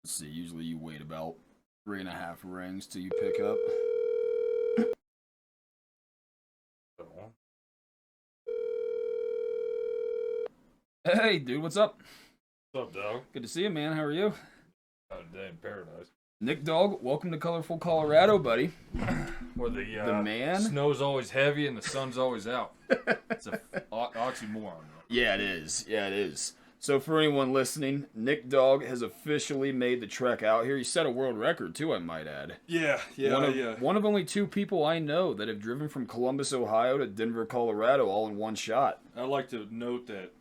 Let's see, usually you wait about 3.5 rings till you pick up. Hey, dude, what's up? What's up, dog? Good to see you, man. How are you? Another day in paradise. Nick Dog, welcome to colorful Colorado, buddy. Where the man? snow's always heavy and the sun's always out. It's a oxymoron. Yeah, it is. Yeah, it is. So for anyone listening, Nick Dog has officially made the trek out here. He set a world record, too, I might add. Yeah. One of only 2 people I know that have driven from Columbus, Ohio to Denver, Colorado all in one shot. I'd like to note that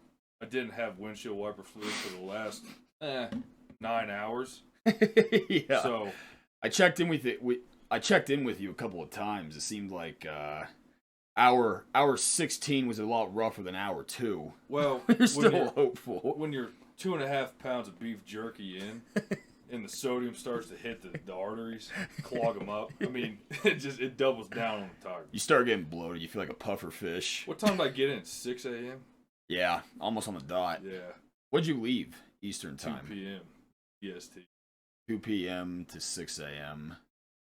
I didn't have windshield wiper fluid for the last 9 hours. Yeah. So I checked in with you. I checked in with you a couple of times. It seemed like hour 16 was a lot rougher than hour 2. well, You're still hopeful. when you're 2.5 pounds of beef jerky in, and the sodium starts to hit the arteries, clog them up. I mean, it doubles down on the tire. You start getting bloated. You feel like a puffer fish. What time did I get in? 6 a.m. Yeah, almost on the dot. Yeah, What'd you leave Eastern 2 time? p.m. EST. 2 p.m. to 6 a.m.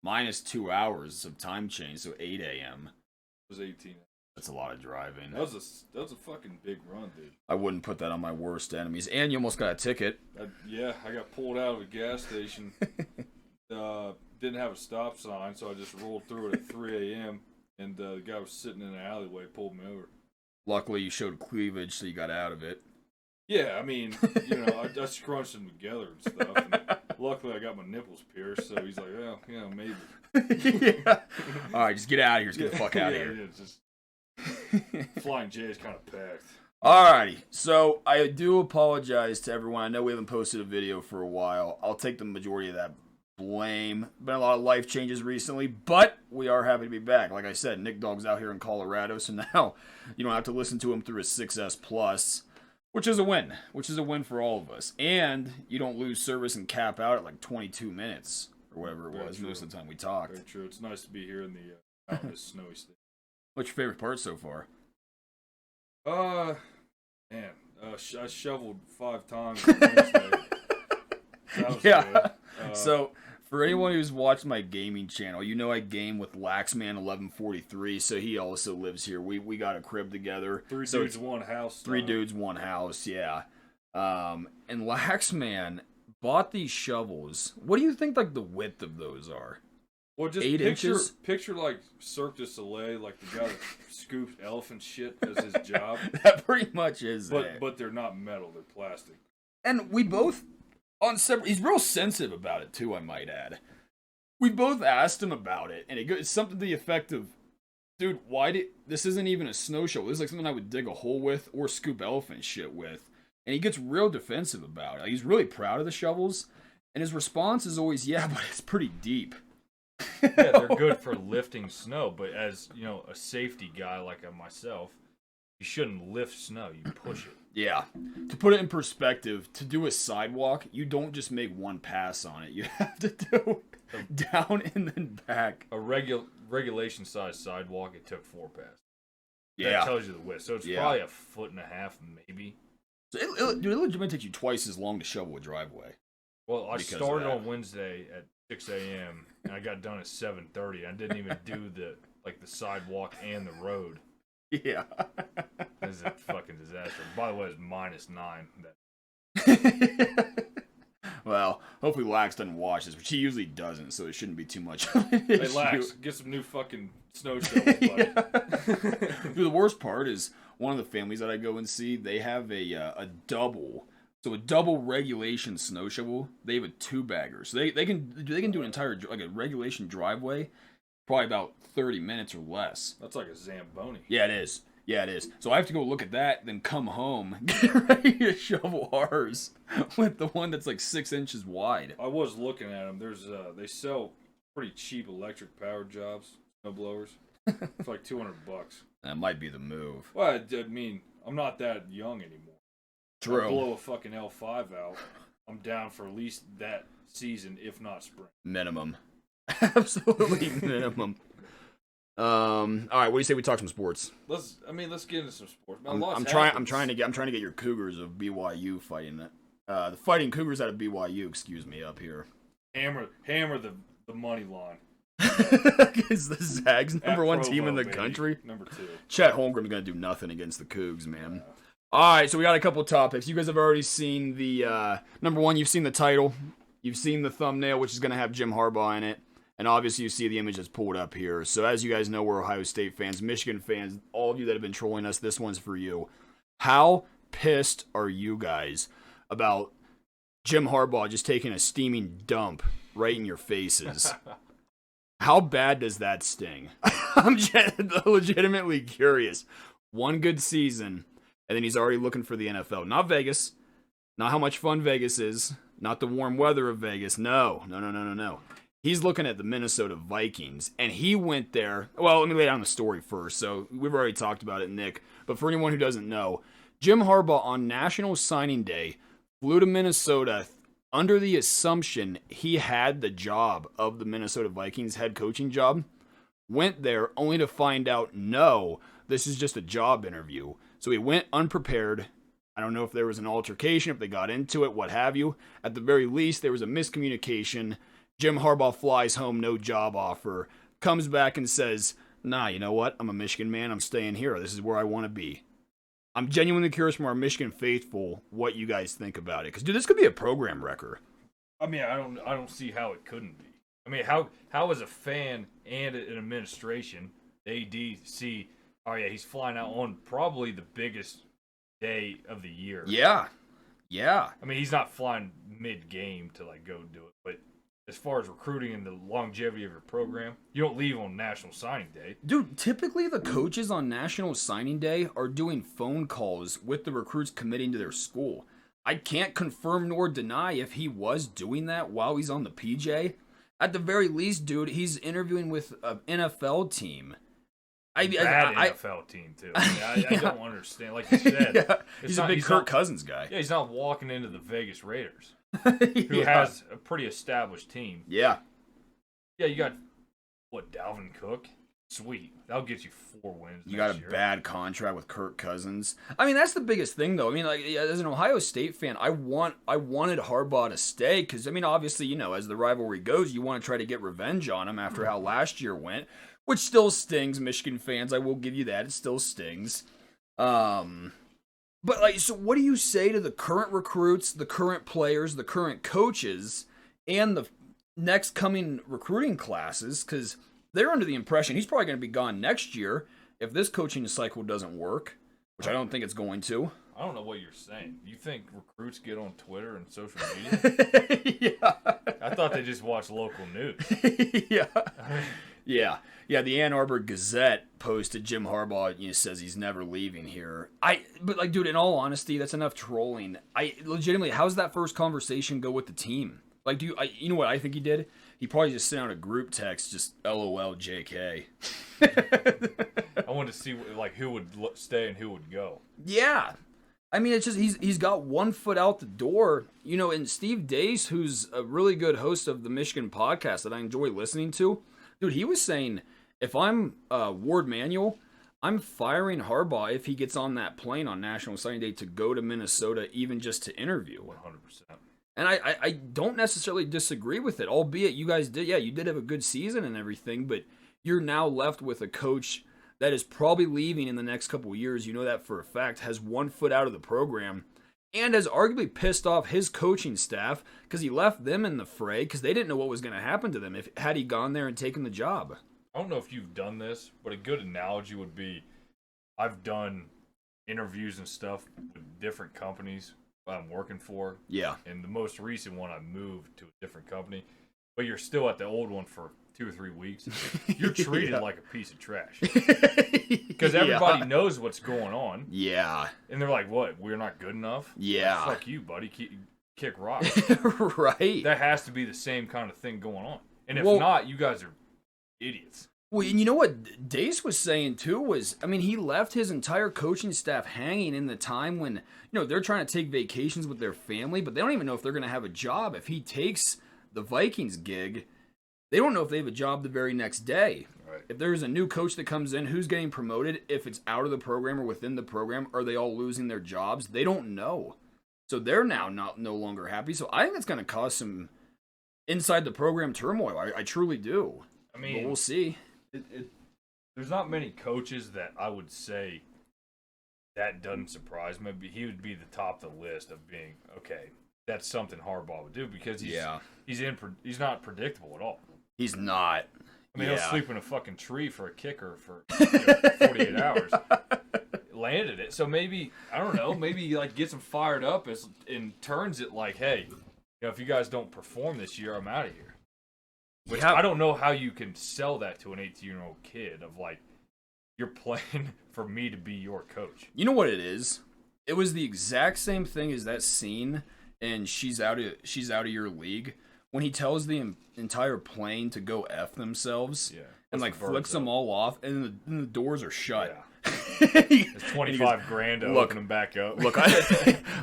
Minus 2 hours of time change, so 8 a.m. It was 18. That's a lot of driving. That was a fucking big run, dude. I wouldn't put that on my worst enemies. And you almost got a ticket. I got pulled out of a gas station. Didn't have a stop sign, so I just rolled through it at 3 a.m. And the guy was sitting in an alleyway, pulled me over. Luckily, you showed cleavage, so you got out of it. Yeah, I mean, I scrunched them together and stuff. And luckily, I got my nipples pierced, so he's like, well, maybe. Yeah. All right, just get out of here. Just get the fuck out of here. Yeah, it's just Flying J is kind of packed. Alrighty, so I do apologize to everyone. I know we haven't posted a video for a while. I'll take the majority of that blame. Been a lot of life changes recently, but we are happy to be back. Like I said, Nick Dog's out here in Colorado, so now you don't have to listen to him through a 6S Plus, which is a win. Which is a win for all of us. And you don't lose service and cap out at like 22 minutes or whatever it was most of the time we talked. Very true. It's nice to be here in the out in this snowy state. What's your favorite part so far? Man, I shoveled 5 times on Wednesday. That was good. So, for anyone who's watched my gaming channel, you know I game with Laxman1143, so he also lives here. We got a crib together. 3 so dudes, 1 house. 3 dudes, 1 house, yeah. And Laxman bought these shovels. What do you think, like, the width of those are? Well, just 8 inches? Picture like Cirque du Soleil, like the guy that scoops elephant shit as his job. That pretty much is it. But they're not metal; they're plastic. And we both, on separate, he's real sensitive about it too, I might add. We both asked him about it, and it's something to the effect of, dude, this isn't even a snow shovel. This is like something I would dig a hole with or scoop elephant shit with. And he gets real defensive about it. Like, he's really proud of the shovels, and his response is always, yeah, but it's pretty deep. Yeah, they're good for lifting snow, but as, a safety guy like myself, you shouldn't lift snow, you push it. Yeah. To put it in perspective, to do a sidewalk, you don't just make one pass on it. You have to do down and then back. A regulation size sidewalk, it took 4 passes. Yeah. That tells you the width. So it's probably 1.5 feet, maybe. So it legitimately takes you twice as long to shovel a driveway. Well, I started on Wednesday at 6 a.m. and I got done at 7:30. I didn't even do the sidewalk and the road. Yeah. This is a fucking disaster. By the way, it's -9. Well, hopefully Lax doesn't watch this, which he usually doesn't, so it shouldn't be too much of an issue. Hey, Lax, get some new fucking snow shovels, buddy. Dude, the worst part is one of the families that I go and see, they have a double. So a double regulation snow shovel, they have a 2-bagger. So they can do an entire, like a regulation driveway, probably about 30 minutes or less. That's like a Zamboni. Yeah, it is. Yeah, it is. So I have to go look at that, then come home, get ready to shovel ours with the one that's like 6 inches wide. I was looking at them. They sell pretty cheap electric powered jobs, snow blowers, for like $200. That might be the move. Well, I mean, I'm not that young anymore. True. I blow a fucking L5 out, I'm down for at least that season, if not spring. Minimum. Absolutely minimum. All right, what do you say we talk some sports? Let's get into some sports. I'm trying to get your Cougars of BYU fighting it. The Fighting Cougars out of BYU, excuse me, up here. Hammer the money line. Is the Zags number one Provo, team in the baby. country? Number 2. Chet Holmgren's going to do nothing against the Cougs, man. All right, so we got a couple topics. You guys have already seen the, number one, you've seen the title. You've seen the thumbnail, which is going to have Jim Harbaugh in it. And obviously you see the image that's pulled up here. So as you guys know, we're Ohio State fans, Michigan fans, all of you that have been trolling us, this one's for you. How pissed are you guys about Jim Harbaugh just taking a steaming dump right in your faces? How bad does that sting? I'm legitimately curious. One good season, and then he's already looking for the NFL. Not Vegas. Not how much fun Vegas is. Not the warm weather of Vegas. No. He's looking at the Minnesota Vikings, and he went there. Well, let me lay down the story first. So we've already talked about it, Nick. But for anyone who doesn't know, Jim Harbaugh on National Signing Day flew to Minnesota under the assumption he had the job of the Minnesota Vikings head coaching job. Went there only to find out, no, this is just a job interview. So he went unprepared. I don't know if there was an altercation, if they got into it, what have you. At the very least, there was a miscommunication. Jim Harbaugh flies home, no job offer. Comes back and says, nah, you know what? I'm a Michigan man. I'm staying here. This is where I want to be. I'm genuinely curious from our Michigan faithful what you guys think about it. Because, dude, this could be a program wrecker. I mean, I don't see how it couldn't be. I mean, how as a fan and an administration, the AD see, oh yeah, he's flying out on probably the biggest day of the year. Yeah. I mean, he's not flying mid-game to like go do it, but as far as recruiting and the longevity of your program, you don't leave on National Signing Day. Dude, typically the coaches on National Signing Day are doing phone calls with the recruits committing to their school. I can't confirm nor deny if he was doing that while he's on the PJ. At the very least, dude, he's interviewing with an NFL team. NFL team, too. I don't understand. Like you said, yeah, he's a big Kirk Cousins guy. Yeah, he's not walking into the Vegas Raiders, who has a pretty established team. Yeah. Yeah, you got, Dalvin Cook? Sweet. That'll get you 4 wins. You got a bad contract with Kirk Cousins. I mean, that's the biggest thing, though. I mean, like, as an Ohio State fan, I wanted Harbaugh to stay because, I mean, obviously, you know, as the rivalry goes, you want to try to get revenge on him after how last year went, which still stings, Michigan fans. I will give you that. It still stings. But, like, so what do you say to the current recruits, the current players, the current coaches, and the next coming recruiting classes? Because they're under the impression he's probably going to be gone next year if this coaching cycle doesn't work, which I don't think it's going to. I don't know what you're saying. You think recruits get on Twitter and social media? Yeah. I thought they just watch local news. Yeah. Yeah, the Ann Arbor Gazette posted Jim Harbaugh, says he's never leaving here. But like, dude, in all honesty, that's enough trolling. Legitimately, how's that first conversation go with the team? Like, you know what I think he did? He probably just sent out a group text, just LOL JK. I wanted to see like who would stay and who would go. Yeah. I mean, it's just he's got one foot out the door, and Steve Dace, who's a really good host of the Michigan podcast that I enjoy listening to, dude, he was saying, if I'm Ward Manuel, I'm firing Harbaugh if he gets on that plane on National Signing Day to go to Minnesota, even just to interview. 100%. And I don't necessarily disagree with it, albeit you guys did, you did have a good season and everything, but you're now left with a coach that is probably leaving in the next couple of years, you know that for a fact, has one foot out of the program, and has arguably pissed off his coaching staff because he left them in the fray because they didn't know what was going to happen to them had he gone there and taken the job. I don't know if you've done this, but a good analogy would be I've done interviews and stuff with different companies I'm working for. Yeah. And the most recent one, I moved to a different company, but you're still at the old one for 2 or 3 weeks. You're treated like a piece of trash because everybody knows what's going on. Yeah. And they're like, "What? We're not good enough?" Yeah. Like, fuck you, buddy. Kick rock. Right. That has to be the same kind of thing going on. And if not, you guys are idiots. Well, and you know what Dace was saying too was, I mean, he left his entire coaching staff hanging in the time when, they're trying to take vacations with their family, but they don't even know if they're going to have a job. If he takes the Vikings gig, they don't know if they have a job the very next day. Right. If there's a new coach that comes in, who's getting promoted, if it's out of the program or within the program, are they all losing their jobs? They don't know. So they're now no longer happy. So I think that's going to cause some inside the program turmoil. I truly do. I mean, but we'll see. There's not many coaches that I would say that doesn't surprise me. He would be the top of the list of being, okay, that's something Harbaugh would do because he's not predictable at all. He's not. I mean, he'll sleep in a fucking tree for a kicker for 48 hours. Landed it. So maybe, I don't know, maybe he like gets him fired up and turns it like, hey, if you guys don't perform this year, I'm out of here. Which I don't know how you can sell that to an 18-year-old kid of like, you're playing for me to be your coach. You know what it is? It was the exact same thing as that scene in She's Out of Your League when he tells the entire plane to go F themselves and like flicks them all off and the doors are shut. Yeah. It's $25,000 to open them back up. Look, I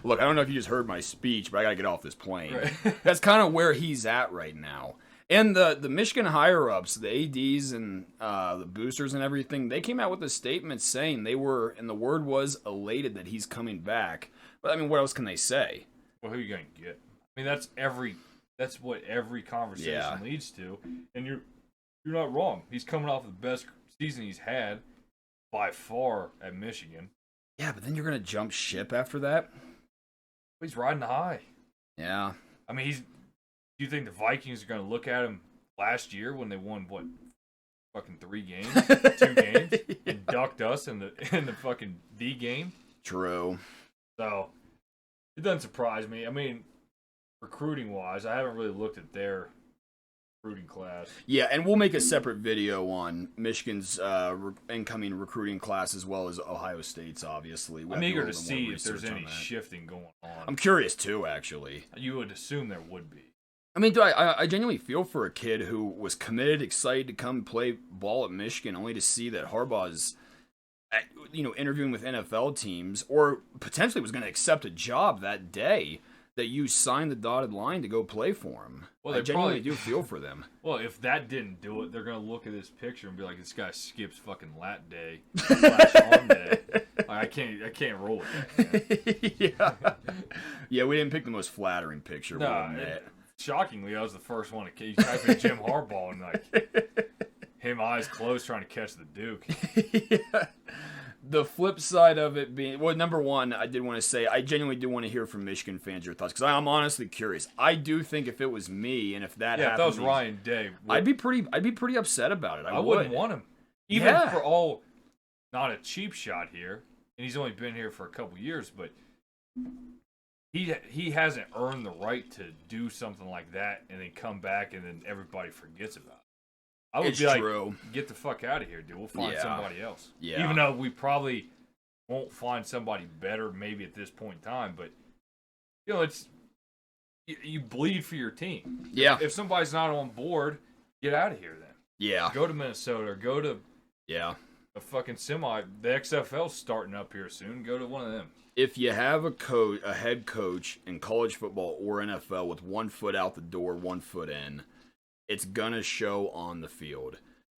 don't know if you just heard my speech, but I gotta get off this plane. Right. That's kind of where he's at right now. And the Michigan higher-ups, the ADs and the boosters and everything, they came out with a statement saying they were, and the word was, elated that he's coming back. But I mean, what else can they say? Well, who are you gonna get? I mean, that's what every conversation leads to. And you're not wrong. He's coming off the best season he's had by far at Michigan. Yeah, but then you're going to jump ship after that? He's riding the high. Yeah. I mean, do you think the Vikings are going to look at him last year when they won, what, fucking 3 games? 2 games? And ducked us in the fucking D game? True. So, it doesn't surprise me. I mean, recruiting-wise, I haven't really looked at their recruiting class. Yeah, and we'll make a separate video on Michigan's incoming recruiting class as well as Ohio State's, obviously. I'm eager to see if there's any shifting going on. I'm curious, too, actually. You would assume there would be. I mean, I genuinely feel for a kid who was committed, excited to come play ball at Michigan, only to see that Harbaugh's, interviewing with NFL teams, or potentially was going to accept a job that day that you signed the dotted line to go play for him. Well, I genuinely do feel for them. Well, if that didn't do it, they're going to look at this picture and be like, this guy skips fucking lat day, /arm day. I can't roll with that, man. Yeah, we didn't pick the most flattering picture. No, shockingly, I was the first one to type in Jim Harbaugh and like him eyes closed trying to catch the Duke. Yeah. The flip side of it being, well, number one, I did want to say, I genuinely do want to hear from Michigan fans your thoughts, because I'm honestly curious. I do think if it was me, and if that happened, if that was Ryan Day, I'd be pretty upset about it. I wouldn't want him, even for all, not a cheap shot here, and he's only been here for a couple years, but he hasn't earned the right to do something like that and then come back and then everybody forgets about it. I would be like, get the fuck out of here, dude. We'll find somebody else. Yeah. Even though we probably won't find somebody better maybe at this point in time, but, it's you bleed for your team. Yeah. If somebody's not on board, get out of here then. Yeah. Go to Minnesota or go to a fucking semi. The XFL's starting up here soon. Go to one of them. If you have a head coach in college football or NFL with 1 foot out the door, 1 foot in, it's going to show on the field,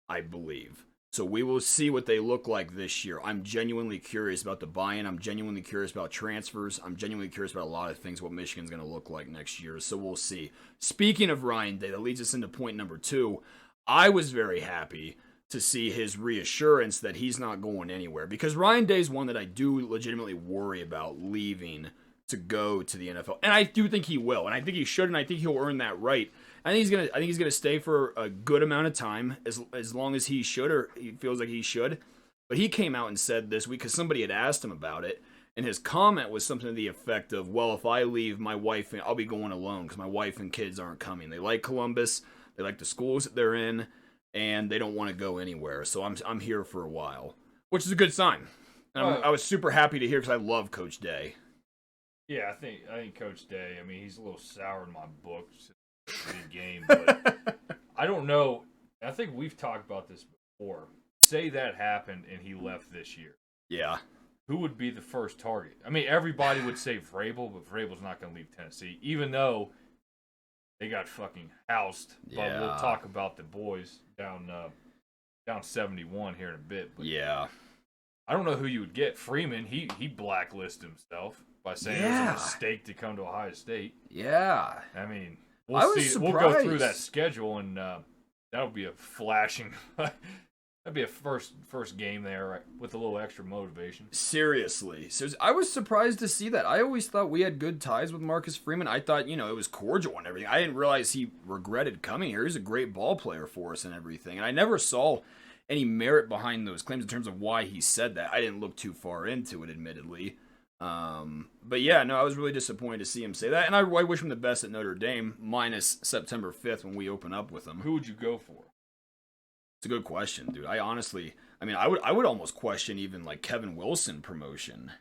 I believe. So we will see what they look like this year. I'm genuinely curious about the buy-in. I'm genuinely curious about transfers. I'm genuinely curious about a lot of things, what Michigan's going to look like next year. So we'll see. Speaking of Ryan Day, that leads us into point number 2. I was very happy to see his reassurance that he's not going anywhere, because Ryan Day's one that I do legitimately worry about leaving to go to the NFL. And I do think he will, and I think he should, and I think he'll earn that right. I think he's gonna stay for a good amount of time, as long as he should, or he feels like he should. But he came out and said this week, because somebody had asked him about it, and his comment was something to the effect of, well, if I leave, my wife, I'll be going alone, because my wife and kids aren't coming. They like Columbus, they like the schools that they're in, and they don't want to go anywhere. So I'm here for a while, which is a good sign. And I was super happy to hear, because I love Coach Day. Yeah, I think Coach Day, I mean, he's a little sour in my book. Big game, but I don't know. I think we've talked about this before. Say that happened and he left this year. Yeah. Who would be the first target? I mean, everybody would say Vrabel, but Vrabel's not going to leave Tennessee, even though they got fucking housed. Yeah. But we'll talk about the boys down 71 here in a bit. But yeah. I don't know who you would get. Freeman, he blacklisted himself by saying it was a mistake to come to Ohio State. Yeah. I mean, I was see. surprised. We'll go through that schedule, and that'll be a flashing. That'd be a first game there, right, with a little extra motivation. Seriously. So I was surprised to see that. I always thought we had good ties with Marcus Freeman. I thought, it was cordial and everything. I didn't realize he regretted coming here. He's a great ball player for us and everything. And I never saw any merit behind those claims in terms of why he said that. I didn't look too far into it, admittedly. But yeah, no, I was really disappointed to see him say that. And I wish him the best at Notre Dame, minus September 5th when we open up with him. Who would you go for? It's a good question, dude. I would almost question even like Kevin Wilson promotion.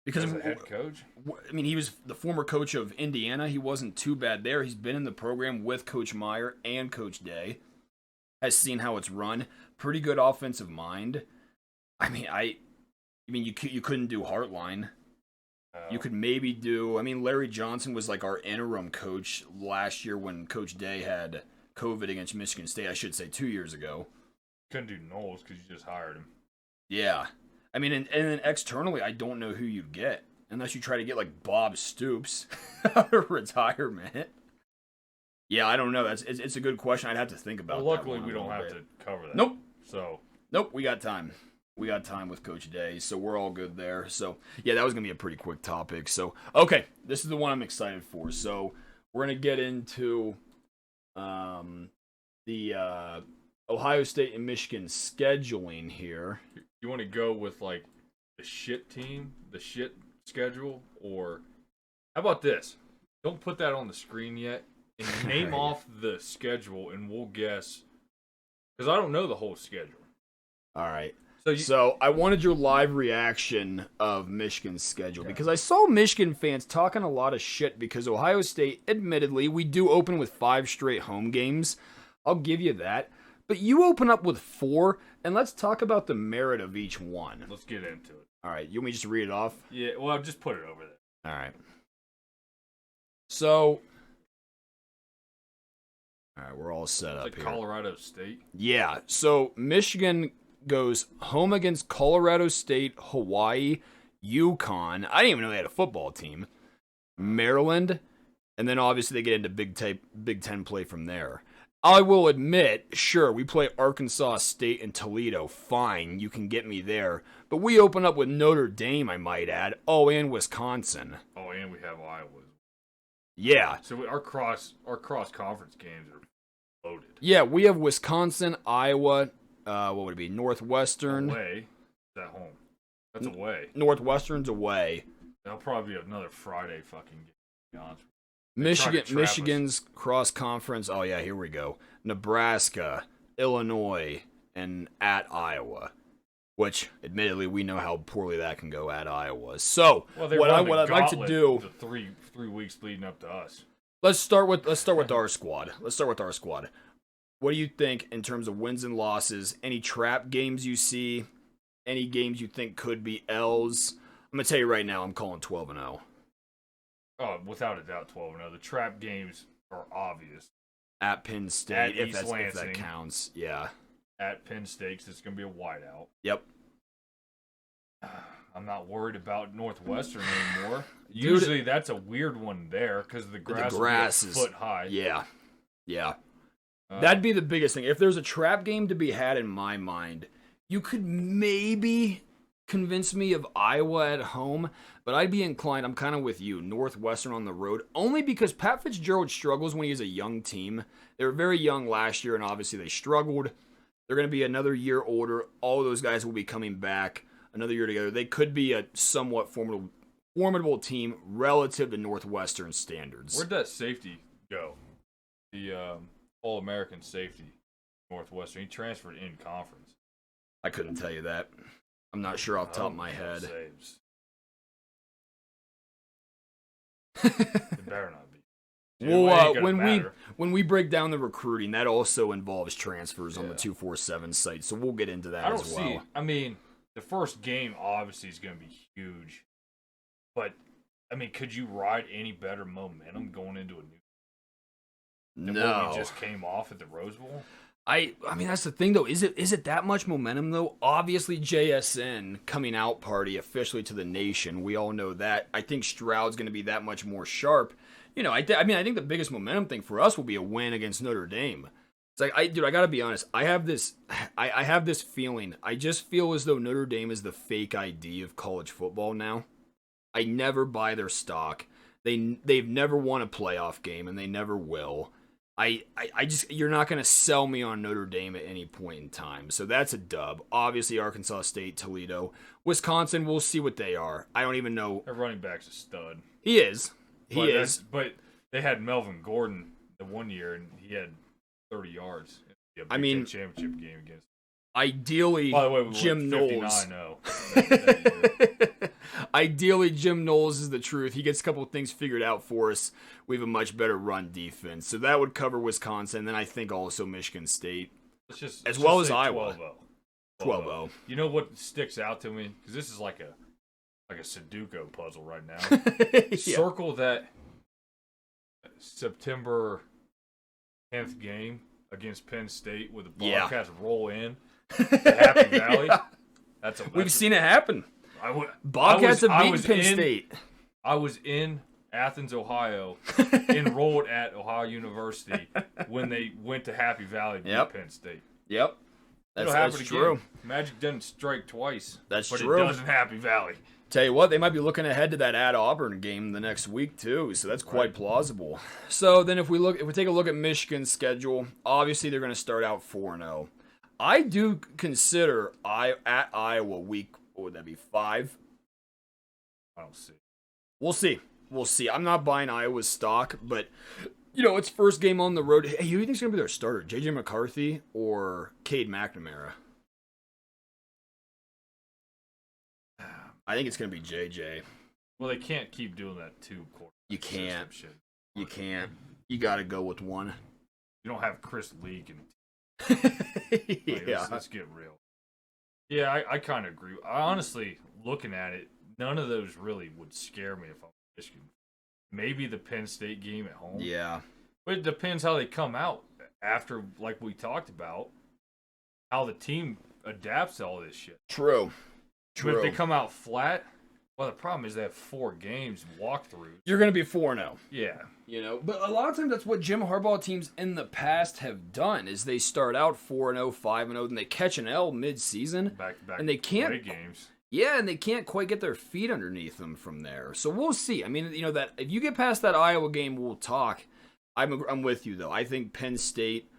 Because as a head coach? I mean, he was the former coach of Indiana. He wasn't too bad there. He's been in the program with Coach Meyer and Coach Day. Has seen how it's run. Pretty good offensive mind. You couldn't do Heartline. You could maybe do. Larry Johnson was like our interim coach last year when Coach Day had COVID against Michigan State. I should say 2 years ago. Couldn't do Knowles because you just hired him. Yeah. And then externally, I don't know who you'd get. Unless you try to get like Bob Stoops out of retirement. Yeah, I don't know. It's a good question. I'd have to think about well, that. Luckily, we don't have to cover that. Nope. Nope, we got time. We got time with Coach Day, so we're all good there. So, yeah, that was going to be a pretty quick topic. So, okay, this is the one I'm excited for. So, we're going to get into the Ohio State and Michigan scheduling here. You want to go with, like, the shit team, the shit schedule, or how about this? Don't put that on the screen yet, and name off the schedule, and we'll guess. Because I don't know the whole schedule. All right. So I wanted your live reaction of Michigan's schedule because I saw Michigan fans talking a lot of shit because Ohio State, admittedly, we do open with 5 straight home games. I'll give you that. But you open up with 4, and let's talk about the merit of each one. Let's get into it. All right. You want me to just read it off? Yeah, well, I'll just put it over there. All right. So, all right, we're all set up here. Colorado State? Yeah. So, Michigan goes home against Colorado State, Hawaii, UConn. I didn't even know they had a football team. Maryland, and then obviously they get into Big Ten play from there. I will admit, sure, we play Arkansas State and Toledo. Fine, you can get me there. But we open up with Notre Dame, I might add. Oh, and Wisconsin. Oh, and we have Iowa. Yeah. So our cross conference games are loaded. Yeah, we have Wisconsin, Iowa. What would it be? Northwestern. Away. Is at home? That's away. Northwestern's away. That'll probably be another Friday fucking game. Michigan's cross conference. Oh yeah, here we go. Nebraska, Illinois, and at Iowa. Which, admittedly, we know how poorly that can go at Iowa. So, what I'd like to do the three weeks leading up to us. Let's start with our squad. What do you think in terms of wins and losses? Any trap games you see? Any games you think could be L's? I'm going to tell you right now, I'm calling 12-0. Oh, without a doubt, 12-0. The trap games are obvious. At Penn State, if that counts. Yeah. At Penn State, it's going to be a whiteout. Yep. I'm not worried about Northwestern anymore. Usually that's a weird one there because the grass is a foot high. Yeah. That'd be the biggest thing. If there's a trap game to be had in my mind, you could maybe convince me of Iowa at home, but I'd be inclined, I'm kind of with you, Northwestern on the road, only because Pat Fitzgerald struggles when he has a young team. They were very young last year, and obviously they struggled. They're going to be another year older. All of those guys will be coming back another year together. They could be a somewhat formidable team relative to Northwestern standards. Where'd that safety go? The All-American safety, Northwestern. He transferred in conference. I couldn't tell you that. I'm not sure off the top of my head. Saves. It better not be. Well, when we break down the recruiting, that also involves transfers on the 247 site, so we'll get into that as well. The first game obviously is going to be huge, but could you ride any better momentum going into a new? No, what we just came off at the Rose Bowl. I mean, that's the thing, though. Is it that much momentum, though? Obviously, JSN coming out party officially to the nation. We all know that. I think Stroud's going to be that much more sharp. You know, I think the biggest momentum thing for us will be a win against Notre Dame. It's like, I got to be honest. I have this feeling. I just feel as though Notre Dame is the fake ID of college football now. I never buy their stock. They've never won a playoff game, and they never will. I just, you're not going to sell me on Notre Dame at any point in time. So that's a dub. Obviously, Arkansas State, Toledo. Wisconsin, we'll see what they are. I don't even know. Their running back's a stud. He is. He is. But they had Melvin Gordon the one year, and he had 30 yards. In the Big Ten championship game against. Ideally, by the way, we Jim Knowles. 59-0. Ideally, Jim Knowles is the truth. He gets a couple of things figured out for us. We have a much better run defense. So that would cover Wisconsin. Then I think also Michigan State. As well as Iowa. 12-0. You know what sticks out to me? Because this is like a Sudoku puzzle right now. Yeah. Circle that September 10th game against Penn State where the Bobcats roll in to Happy Valley. Yeah. We've seen it happen. Bobcats have beaten Penn State. I was in Athens, Ohio, enrolled at Ohio University when they went to Happy Valley to beat Penn State. Yep. That's true. Magic doesn't strike twice. But true. It does in Happy Valley. Tell you what, they might be looking ahead to that at Auburn game the next week too, so that's quite plausible. So then if we take a look at Michigan's schedule, obviously they're going to start out 4-0. I do consider at Iowa week, what would that be, 5? I don't see. We'll see. I'm not buying Iowa's stock, but you know, it's first game on the road. Hey, who do you think's going to be their starter? JJ McCarthy or Cade McNamara? I think it's going to be JJ. Well, they can't keep doing that too. You can't. You can't. You got to go with one. You don't have Chris Leak and. Yeah. Let's get real. Yeah, I kind of agree. Honestly, looking at it, none of those really would scare me if I'm Michigan. Maybe the Penn State game at home. Yeah. But it depends how they come out after, like we talked about, how the team adapts to all this shit. True. But if they come out flat, well, the problem is they have 4 games walkthroughs. You're going to be 4-0. Yeah. You know, but a lot of times that's what Jim Harbaugh teams in the past have done is they start out 4-0, 5-0, then they catch an L mid-season. Back-to-back and they can't great games. Yeah, and they can't quite get their feet underneath them from there. So we'll see. I mean, you know, that if you get past that Iowa game, we'll talk. I'm with you though. I think Penn State,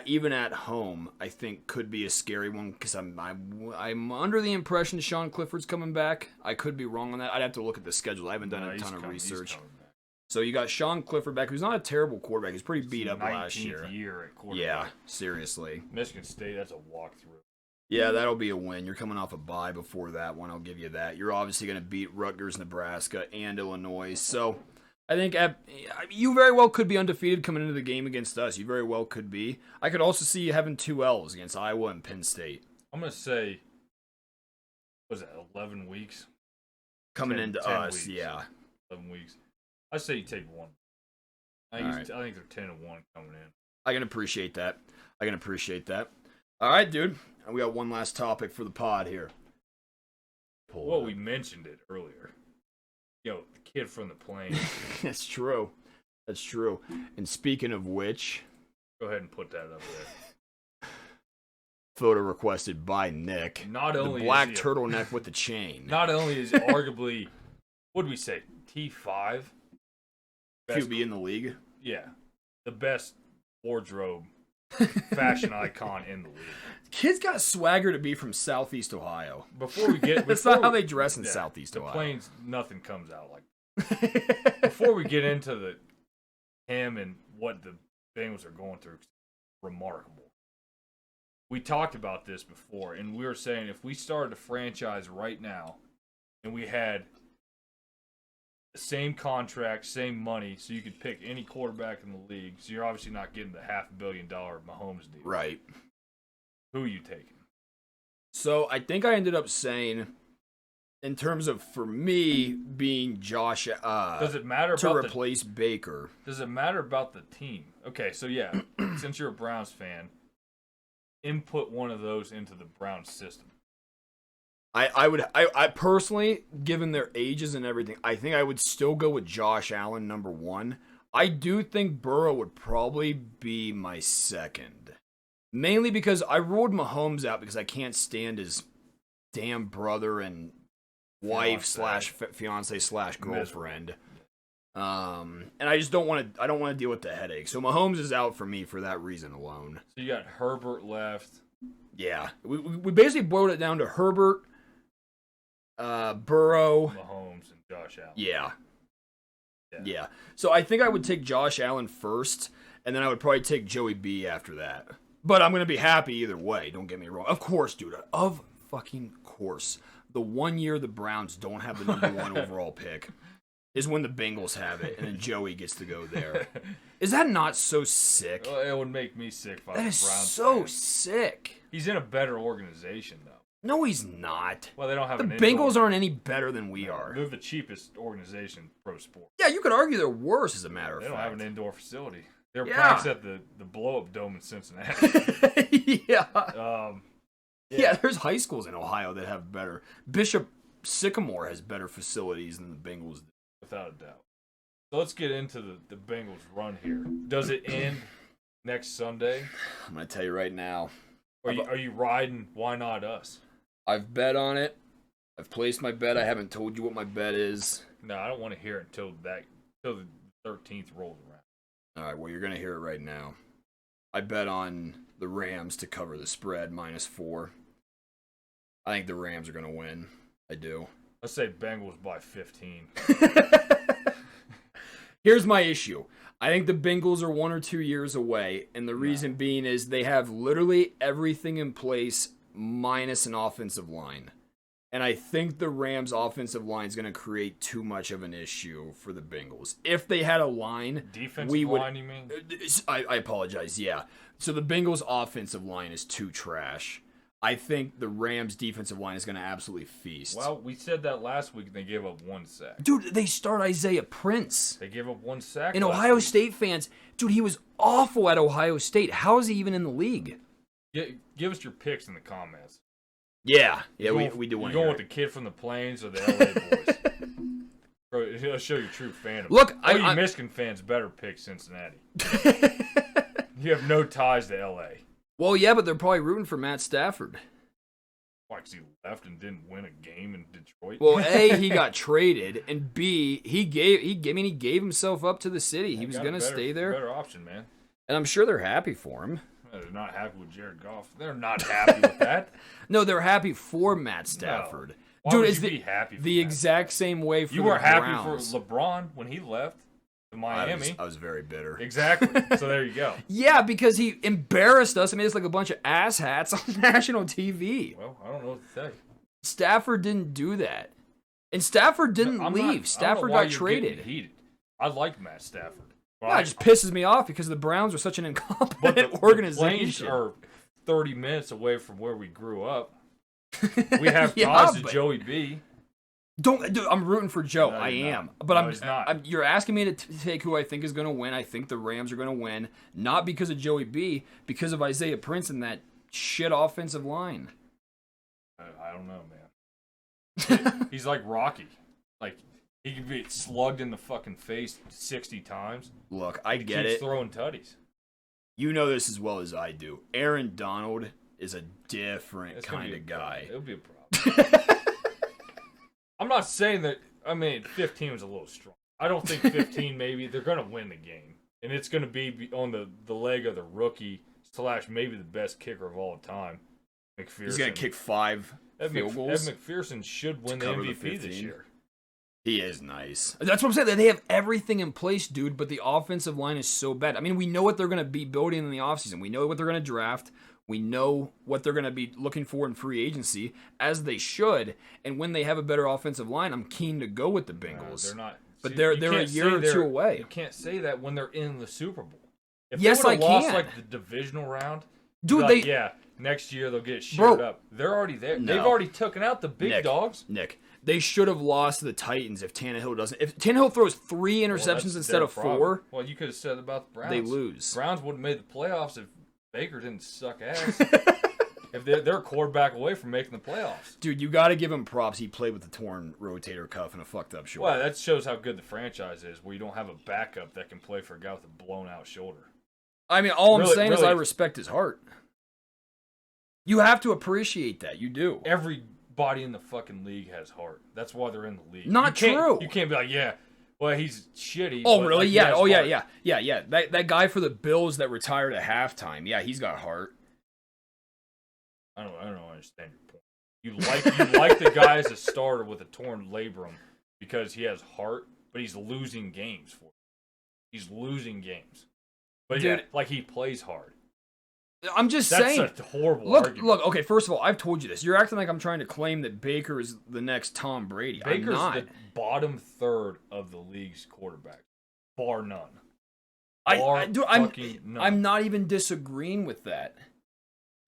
even at home, I think could be a scary one because I'm under the impression Sean Clifford's coming back. I could be wrong on that. I'd have to look at the schedule. I haven't done a ton of research. So you got Sean Clifford back, who's not a terrible quarterback. He's pretty beat up last year. 19th year at quarterback. Yeah, seriously. Michigan State, that's a walkthrough. Yeah, that'll be a win. You're coming off a bye before that one. I'll give you that. You're obviously going to beat Rutgers, Nebraska, and Illinois. So I think you very well could be undefeated coming into the game against us. You very well could be. I could also see you having 2 L's against Iowa and Penn State. I'm going to say, what was that, 11 weeks? Coming into 10 us, weeks. yeah. 11 weeks. I say you take 1. I think they're 10-1 coming in. I can appreciate that. All right, dude. We got one last topic for the pod here. Well, we mentioned it earlier. Yo, the kid from the plane. That's true. And speaking of which, go ahead and put that up there. Photo requested by Nick. Not only the black turtleneck with the chain. Not only is arguably, what did we say, T5? QB in the league? Yeah. The best wardrobe fashion icon in the league. Kid's got swagger to be from Southeast Ohio. That's not how they dress in Southeast Ohio. The plains, nothing comes out like before we get into him and what the Bengals are going through, remarkable. We talked about this before, and we were saying if we started a franchise right now and we had the same contract, same money, so you could pick any quarterback in the league, so you're obviously not getting the $500 million Mahomes deal. Right. Who are you taking? So I think I ended up saying, in terms of, for me, being Josh does it matter to about replace Baker. Does it matter about the team? Okay, so yeah, since you're a Browns fan, input one of those into the Browns system? I personally, given their ages and everything, I think I would still go with Josh Allen number 1. I do think Burrow would probably be my second. Mainly because I ruled Mahomes out because I can't stand his damn brother and wife slash fiance slash girlfriend. And I just don't want to deal with the headache. So Mahomes is out for me for that reason alone. So you got Herbert left. Yeah. We basically boiled it down to Herbert, Burrow, Mahomes, and Josh Allen. Yeah. So I think I would take Josh Allen first, and then I would probably take Joey B after that. But I'm going to be happy either way, don't get me wrong. Of course, dude. Of fucking course. The 1 year the Browns don't have the number 1 overall pick is when the Bengals have it, and then Joey gets to go there. Is that not so sick? Well, it would make me sick if I was That a is Browns so fan. sick. He's in a better organization, though. No, he's not. Well, they don't have The an Bengals aren't any better than we are. They're the cheapest organization in pro sport. Yeah, you could argue they're worse, as a matter of They fact. don't have an indoor facility. They're Yeah. practiced at the blow-up dome in Cincinnati. Yeah, there's high schools in Ohio that have better. Bishop Sycamore has better facilities than the Bengals do. Without a doubt. So let's get into the Bengals run here. Does it end next Sunday? I'm going to tell you right now. Are you riding Why Not Us? I've bet on it. I've placed my bet. I haven't told you what my bet is. No, I don't want to hear it until the 13th rolls around. All right, well, you're going to hear it right now. I bet on the Rams to cover the spread, -4. I think the Rams are going to win. I do. Let's say Bengals by 15. Here's my issue. I think the Bengals are 1 or 2 years away, and the reason being is they have literally everything in place minus an offensive line. And I think the Rams' offensive line is going to create too much of an issue for the Bengals. If they had a line, Defensive line, you mean? I apologize, yeah. So the Bengals' offensive line is too trash. I think the Rams' defensive line is going to absolutely feast. Well, we said that last week, and they gave up 1 sack. Dude, they start Isaiah Prince. They gave up 1 sack. And Ohio State fans, dude, he was awful at Ohio State. How is he even in the league? Give us your picks in the comments. Yeah, we do want to You hear going with it. the kid from the Plains or the LA boys? Bro, it'll show your true fandom. Look, all you Michigan fans better pick Cincinnati. You have no ties to LA. Well, yeah, but they're probably rooting for Matt Stafford. Why, 'cause he left and didn't win a game in Detroit? Well, A, he got traded, and B, he gave himself up to the city. He was going to stay there. Better option, man. And I'm sure they're happy for him. They're not happy with Jared Goff. They're not happy with that. No, they're happy for Matt Stafford. No. Why Dude, would it's you be happy for the Matt exact same way for You the were happy Browns. for LeBron when he left to Miami. I was very bitter. Exactly. So there you go. Yeah, because he embarrassed us and made us like a bunch of asshats on national TV. Well, I don't know what to say. Stafford didn't do that. And Stafford didn't leave. Stafford got traded. Heated. I like Matt Stafford. Well, it just pisses me off because the Browns are such an incompetent The organization. Plains are 30 minutes away from where we grew up. We have Yeah, ties to but- Joey B. Dude, I'm rooting for Joe. No, I you're am. not. But No, he's not. you're asking me to take who I think is going to win. I think the Rams are going to win. Not because of Joey B, because of Isaiah Prince and that shit offensive line. I don't know, man. He's like Rocky. Like, he can be slugged in the fucking face 60 times. Look, I get Keeps it. throwing tutties. You know this as well as I do. Aaron Donald is a different It's gonna kind be of guy. It'll be a problem. I'm not saying that. I mean, 15 was a little strong. I don't think 15. Maybe they're going to win the game, and it's going to be on the leg of the rookie / maybe the best kicker of all time, McPherson. He's going to kick 5 field goals. Ed McPherson should win the cover the MVP this 15. year. He is nice. That's what I'm saying. That they have everything in place, dude, but the offensive line is so bad. I mean, we know what they're going to be building in the offseason. We know what they're going to draft. We know what they're going to be looking for in free agency, as they should. And when they have a better offensive line, I'm keen to go with the Bengals. They're not. But See, they're you a can't year say or two away. You can't say that when they're in the Super Bowl. If Yes, they I would've lost can. like the divisional round, Dude, like, yeah, next year they'll get shirred up. They're already there. No. They've already taken out the big dogs. Nick, they should have lost to the Titans if Tannehill doesn't. If Tannehill throws 3 interceptions that's instead their of problem. 4, Well, you could have said about the Browns. they lose. Browns would have made the playoffs if Baker didn't suck ass. If they're a quarterback away from making the playoffs. Dude, you got to give him props. He played with a torn rotator cuff and a fucked up shoulder. Well, that shows how good the franchise is, where you don't have a backup that can play for a guy with a blown out shoulder. I mean, all I'm saying is I respect his heart. You have to appreciate that. You do. Everybody in the fucking league has heart. That's why they're in the league. Not true. You can't be like, yeah, well, he's shitty. Oh, really? Like, Yeah. Oh, yeah. That guy for the Bills that retired at halftime. Yeah, he's got heart. I don't understand your point. You like the guy as a starter with a torn labrum because he has heart, but he's losing games for you. He's losing games. But dude, yeah, like he plays hard. I'm just saying. That's a horrible argument. Look, okay, first of all, I've told you this. You're acting like I'm trying to claim that Baker is the next Tom Brady. Baker's I'm not. the bottom third of the league's quarterbacks, bar none. I'm not even disagreeing with that.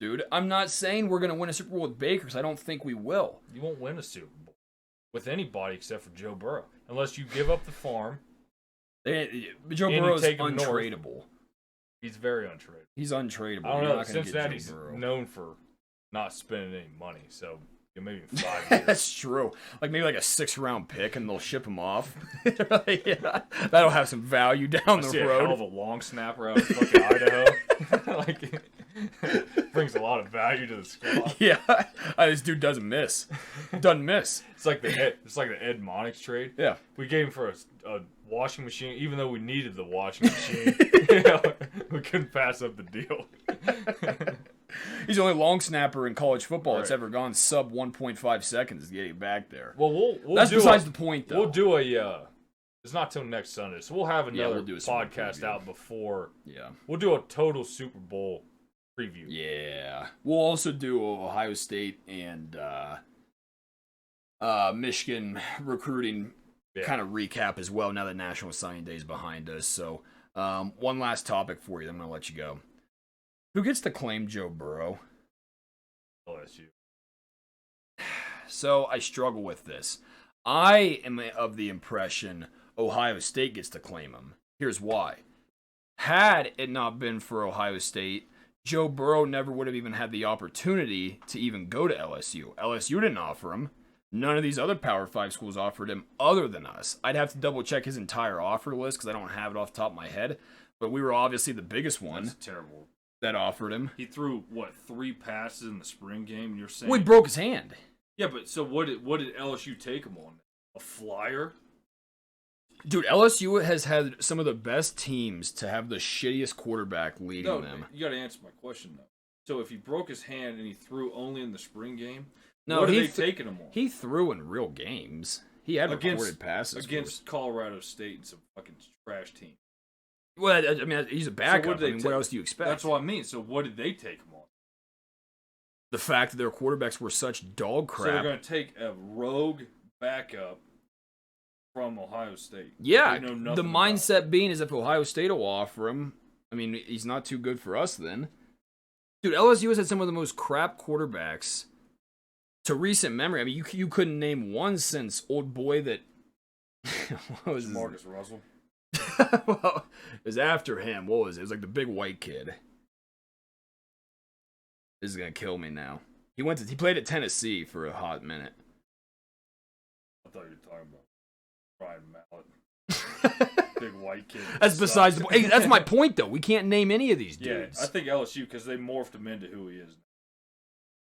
Dude, I'm not saying we're going to win a Super Bowl with Baker because I don't think we will. You won't win a Super Bowl with anybody except for Joe Burrow. Unless you give up the farm. Joe Burrow is untradeable. North. He's very untradeable. He's untradeable. I don't know. Cincinnati's known for not spending any money, so maybe in 5 years. That's true. Like maybe like a 6th-round pick, and they'll ship him off. Yeah, that'll have some value down the road. A hell of a long snapper out of fucking Idaho. Like, brings a lot of value to the squad. Yeah, this dude doesn't miss. Doesn't miss. It's like the Ed Monix trade. Yeah, we gave him for a washing machine, even though we needed the washing machine. We couldn't pass up the deal. He's the only long snapper in college football that's ever gone sub 1.5 seconds to get back there. Well, we'll that's besides the point, though. We'll do a. It's not till next Sunday, so we'll have another podcast out before. Yeah, we'll do a total Super Bowl preview. Yeah, we'll also do Ohio State and Michigan recruiting kind of recap as well. Now that National Signing Day is behind us, so one last topic for you. Then I'm gonna let you go. Who gets to claim Joe Burrow? LSU. So I struggle with this. I am of the impression Ohio State gets to claim him. Here's why. Had it not been for Ohio State, Joe Burrow never would have even had the opportunity to even go to LSU. LSU didn't offer him. None of these other Power 5 schools offered him other than us. I'd have to double check his entire offer list because I don't have it off the top of my head. But we were obviously the biggest one. That's terrible. That offered him. He threw, 3 passes in the spring game, and you're saying... Well, he broke his hand. Yeah, but so what did LSU take him on? A flyer? Dude, LSU has had some of the best teams to have the shittiest quarterback leading them. You got to answer my question, though. So if he broke his hand and he threw only in the spring game, what are they taking him on? He threw in real games. He had recorded passes. Against Colorado State and some fucking trash team. Well, I mean, he's a backup. So what else do you expect? That's what I mean. So what did they take him on? The fact that their quarterbacks were such dog crap. So they're going to take a rogue backup from Ohio State. Yeah, the mindset being is if Ohio State will offer him, I mean, he's not too good for us then. Dude, LSU has had some of the most crap quarterbacks to recent memory. I mean, you couldn't name one since old boy that... what was Marcus Russell. Well, it was after him. What was it? It was like the big white kid. This is gonna kill me now. He played at Tennessee for a hot minute. I thought you were talking about Brian Mallett. Big white kid. That's besides the point. Hey, that's my point, though. We can't name any of these dudes. Yeah, I think LSU because they morphed him into who he is.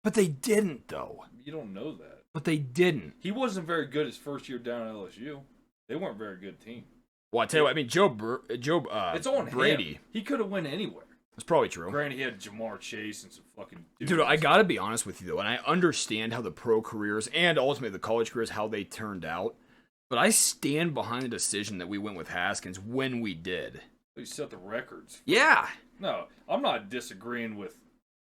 But they didn't, though. You don't know that. But they didn't. He wasn't very good his first year down at LSU. They weren't a very good team. Well, I tell you what, I mean, it's on Brady. Him. He could have went anywhere. That's probably true. Granted, he had Jamar Chase and some fucking dudes. Dude, I gotta be honest with you, though, and I understand how the pro careers and ultimately the college careers, how they turned out, but I stand behind the decision that we went with Haskins when we did. He set the records. Yeah. No, I'm not disagreeing with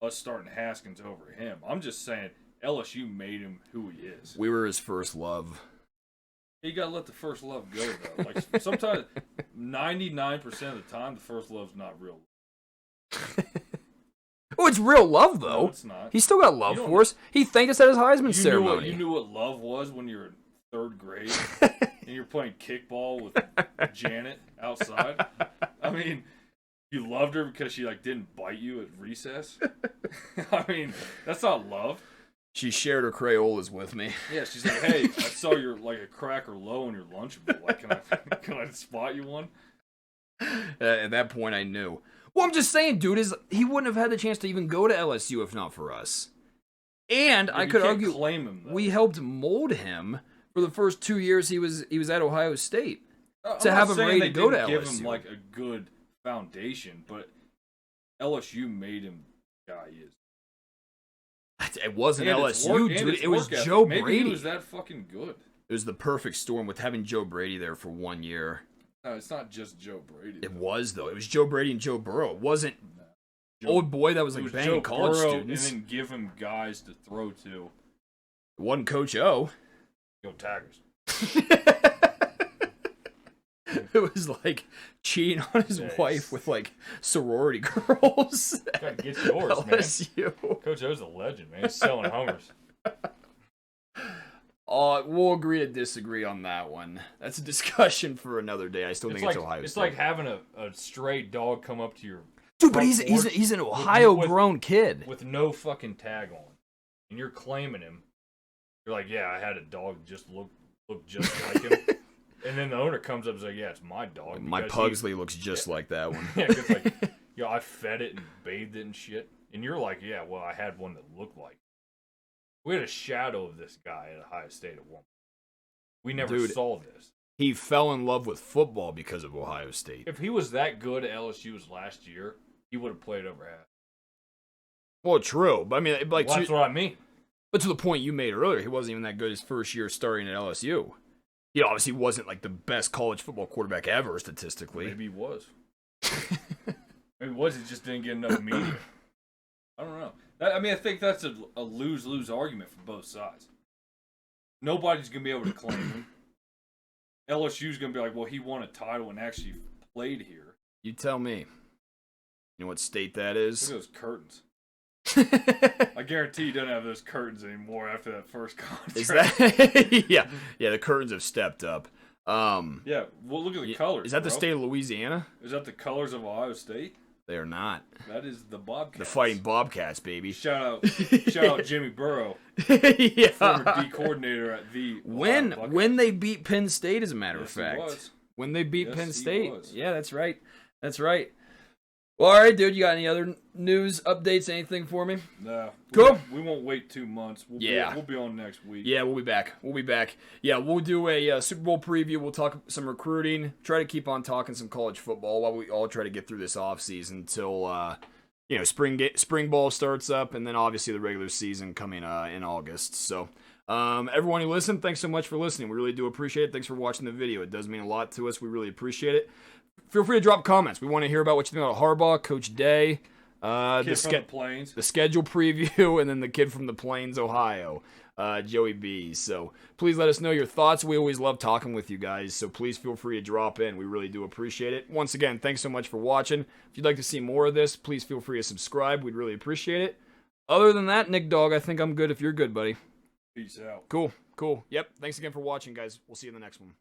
us starting Haskins over him. I'm just saying LSU made him who he is. We were his first love. You gotta let the first love go, though. Like sometimes, 99% of the time, the first love's not real. Oh, it's real love, though. No, it's not. He still got love for us. He thanked us at his Heisman ceremony. You knew what love was when you were in 3rd grade, and you're playing kickball with Janet outside. I mean, You loved her because she like didn't bite you at recess. I mean, that's not love. She shared her Crayolas with me. Yeah, she's like, "Hey, I saw your like a cracker low in your Lunchable. Like, can I spot you one?" At that point, I knew. Well, I'm just saying, dude, he wouldn't have had the chance to even go to LSU if not for us. And I could argue claim him, we helped mold him for the first 2 years he was at Ohio State to have him ready to go to LSU. Give him like a good foundation, but LSU made him the guy he is. It wasn't LSU, dude. It was Joe Brady. Maybe he was that fucking good. It was the perfect storm with having Joe Brady there for 1 year. No, it's not just Joe Brady. It was, though. It was Joe Brady and Joe Burrow. It wasn't old boy that was like banging college students. And then give him guys to throw to. It wasn't Coach O. Go Tigers. It was like cheating on his wife with like sorority girls. Gotta get yours, LSU. Man. Coach O's a legend, man. He's selling Hummers. We'll agree to disagree on that one. That's a discussion for another day. I still think it's Ohio State. It's like having a stray dog come up to your dude, but he's an Ohio-grown kid with no fucking tag on, and you're claiming him. You're like, yeah, I had a dog that just look just like him. And then the owner comes up and is like, yeah, it's my dog. My Pugsley looks just like that one. Yeah, because like, I fed it and bathed it and shit. And you're like, yeah, well, I had one that looked like it. We had a shadow of this guy at Ohio State at one point. We never saw this. He fell in love with football because of Ohio State. If he was that good at LSU's last year, he would have played over half. Well, true. But I mean, like, that's what I mean. But to the point you made earlier, he wasn't even that good his first year starting at LSU. He obviously wasn't like the best college football quarterback ever, statistically. Maybe he was. Maybe he was. He just didn't get enough media. I don't know. I think that's a lose-lose argument for both sides. Nobody's going to be able to claim him. LSU's going to be like, well, he won a title and actually played here. You tell me. You know what state that is? Look at those curtains. I guarantee he doesn't have those curtains anymore after that first contract. Is that? yeah, the curtains have stepped up. Yeah, well, look at the colors. Is that the state of Louisiana? Is that the colors of Ohio State? They are not. That is the Bobcats. The Fighting Bobcats, baby. Shout out Jimmy Burrow, yeah. former D coordinator at the when they beat Penn State, as a matter of fact. He was. When they beat Penn State. Yeah, that's right. That's right. Well, all right, dude. You got any other news updates? Anything for me? No. Cool. We won't wait 2 months. We'll be on next week. Yeah, we'll be back. Yeah, we'll do a Super Bowl preview. We'll talk some recruiting. Try to keep on talking some college football while we all try to get through this offseason until spring ball starts up, and then obviously the regular season coming in August. So, everyone who listened, thanks so much for listening. We really do appreciate it. Thanks for watching the video. It does mean a lot to us. We really appreciate it. Feel free to drop comments. We want to hear about what you think about Harbaugh, Coach Day, the Plains, the schedule preview, and then the kid from the Plains, Ohio, Joey B. So please let us know your thoughts. We always love talking with you guys, so please feel free to drop in. We really do appreciate it. Once again, thanks so much for watching. If you'd like to see more of this, please feel free to subscribe. We'd really appreciate it. Other than that, Nick Dog, I think I'm good if you're good, buddy. Peace out. Cool. Yep. Thanks again for watching, guys. We'll see you in the next one.